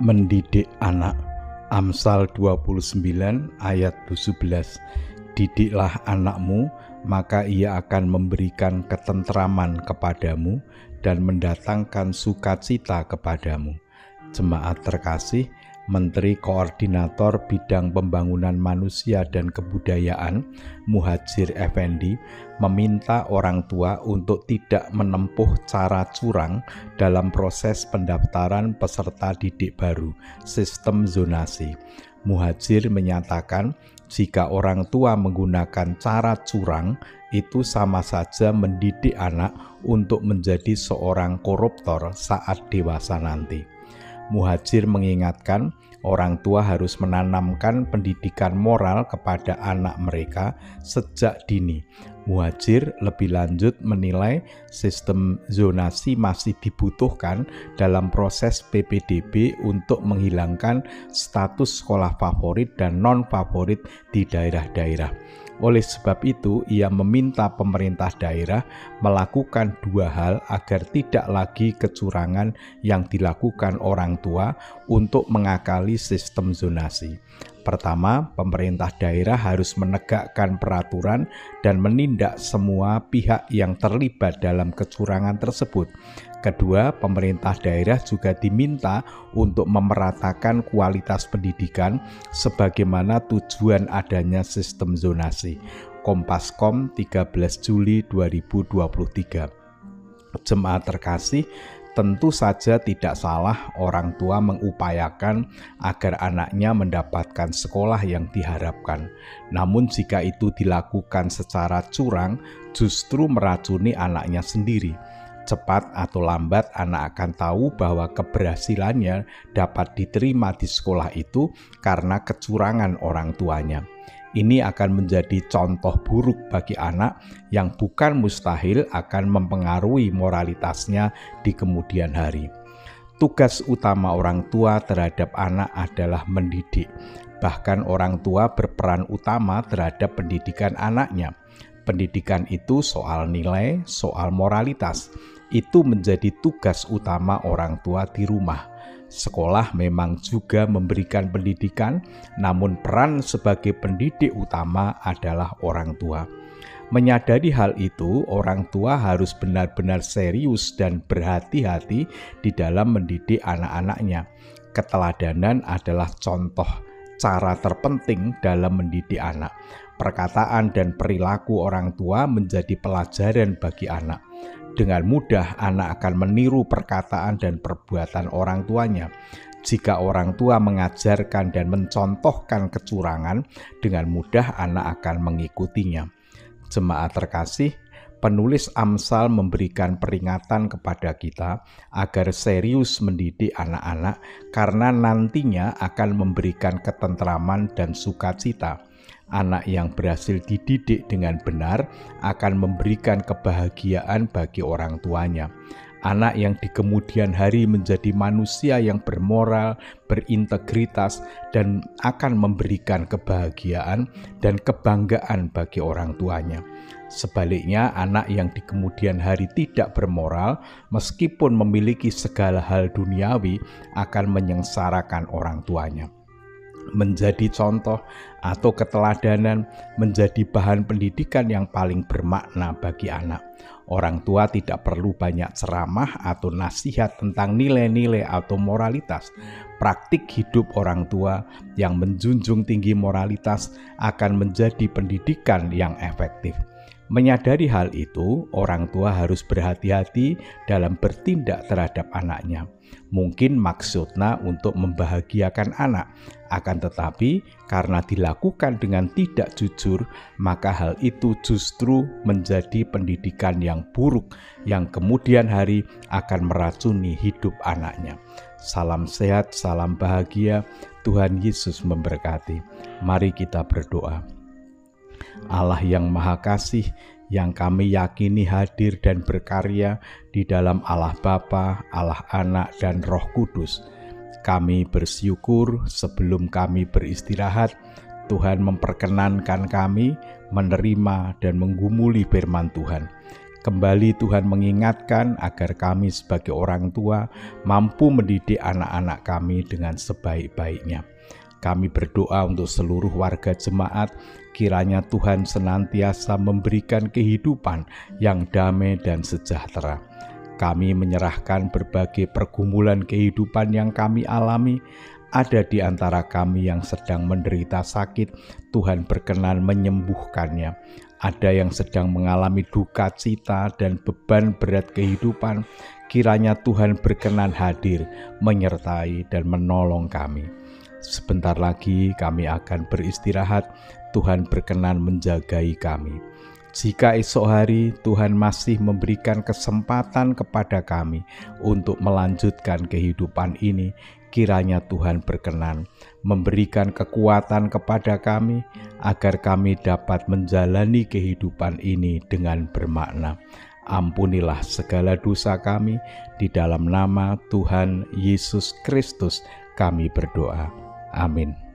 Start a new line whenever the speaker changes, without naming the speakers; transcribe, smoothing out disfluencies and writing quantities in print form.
Mendidik anak. Amsal 29 ayat 17. Didiklah anakmu, maka ia akan memberikan ketentraman kepadamu dan mendatangkan sukacita kepadamu. Jemaat terkasih, Menteri Koordinator Bidang Pembangunan Manusia dan Kebudayaan, Muhadjir Effendi, meminta orang tua untuk tidak menempuh cara curang dalam proses pendaftaran peserta didik baru, sistem zonasi. Muhadjir menyatakan, jika orang tua menggunakan cara curang, itu sama saja mendidik anak untuk menjadi seorang koruptor saat dewasa nanti. Muhadjir mengingatkan, orang tua harus menanamkan pendidikan moral kepada anak mereka sejak dini. Muhadjir lebih lanjut menilai sistem zonasi masih dibutuhkan dalam proses PPDB untuk menghilangkan status sekolah favorit dan non-favorit di daerah-daerah. Oleh sebab itu, ia meminta pemerintah daerah melakukan dua hal agar tidak lagi kecurangan yang dilakukan orang tua untuk mengakali sistem zonasi. Pertama, pemerintah daerah harus menegakkan peraturan dan menindak semua pihak yang terlibat dalam kecurangan tersebut. Kedua, pemerintah daerah juga diminta untuk memeratakan kualitas pendidikan sebagaimana tujuan adanya sistem zonasi. Kompas.com 13 Juli 2023. Jemaat terkasih, tentu saja tidak salah orang tua mengupayakan agar anaknya mendapatkan sekolah yang diharapkan. Namun jika itu dilakukan secara curang, justru meracuni anaknya sendiri. Cepat atau lambat anak akan tahu bahwa keberhasilannya dapat diterima di sekolah itu karena kecurangan orang tuanya. Ini akan menjadi contoh buruk bagi anak yang bukan mustahil akan mempengaruhi moralitasnya di kemudian hari. Tugas utama orang tua terhadap anak adalah mendidik. Bahkan orang tua berperan utama terhadap pendidikan anaknya. Pendidikan itu soal nilai, soal moralitas. Itu menjadi tugas utama orang tua di rumah. Sekolah memang juga memberikan pendidikan, namun peran sebagai pendidik utama adalah orang tua. Menyadari hal itu, orang tua harus benar-benar serius dan berhati-hati di dalam mendidik anak-anaknya. Keteladanan adalah contoh cara terpenting dalam mendidik anak. Perkataan dan perilaku orang tua menjadi pelajaran bagi anak. Dengan mudah anak akan meniru perkataan dan perbuatan orang tuanya. Jika orang tua mengajarkan dan mencontohkan kecurangan, dengan mudah anak akan mengikutinya. Jemaat terkasih, penulis Amsal memberikan peringatan kepada kita agar serius mendidik anak-anak karena nantinya akan memberikan ketentraman dan sukacita. Anak yang berhasil dididik dengan benar akan memberikan kebahagiaan bagi orang tuanya. Anak yang di kemudian hari menjadi manusia yang bermoral, berintegritas, dan akan memberikan kebahagiaan dan kebanggaan bagi orang tuanya. Sebaliknya, anak yang di kemudian hari tidak bermoral, meskipun memiliki segala hal duniawi, akan menyengsarakan orang tuanya. Menjadi contoh atau keteladanan menjadi bahan pendidikan yang paling bermakna bagi anak. Orang tua tidak perlu banyak ceramah atau nasihat tentang nilai-nilai atau moralitas. Praktik hidup orang tua yang menjunjung tinggi moralitas akan menjadi pendidikan yang efektif. Menyadari hal itu, orang tua harus berhati-hati dalam bertindak terhadap anaknya. Mungkin maksudnya untuk membahagiakan anak, akan tetapi karena dilakukan dengan tidak jujur, maka hal itu justru menjadi pendidikan yang buruk yang kemudian hari akan meracuni hidup anaknya. Salam sehat, salam bahagia, Tuhan Yesus memberkati. Mari kita berdoa. Allah yang Maha Kasih, yang kami yakini hadir dan berkarya di dalam Allah Bapa, Allah Anak, dan Roh Kudus. Kami bersyukur sebelum kami beristirahat, Tuhan memperkenankan kami menerima dan menggumuli firman Tuhan. Kembali Tuhan mengingatkan agar kami sebagai orang tua mampu mendidik anak-anak kami dengan sebaik-baiknya. Kami berdoa untuk seluruh warga jemaat, kiranya Tuhan senantiasa memberikan kehidupan yang damai dan sejahtera. Kami menyerahkan berbagai pergumulan kehidupan yang kami alami. Ada di antara kami yang sedang menderita sakit, Tuhan berkenan menyembuhkannya. Ada yang sedang mengalami duka cita dan beban berat kehidupan, kiranya Tuhan berkenan hadir, menyertai dan menolong kami. Sebentar lagi kami akan beristirahat, Tuhan berkenan menjagai kami. Jika esok hari Tuhan masih memberikan kesempatan kepada kami untuk melanjutkan kehidupan ini, kiranya Tuhan berkenan memberikan kekuatan kepada kami agar kami dapat menjalani kehidupan ini dengan bermakna. Ampunilah segala dosa kami, di dalam nama Tuhan Yesus Kristus kami berdoa. Amin.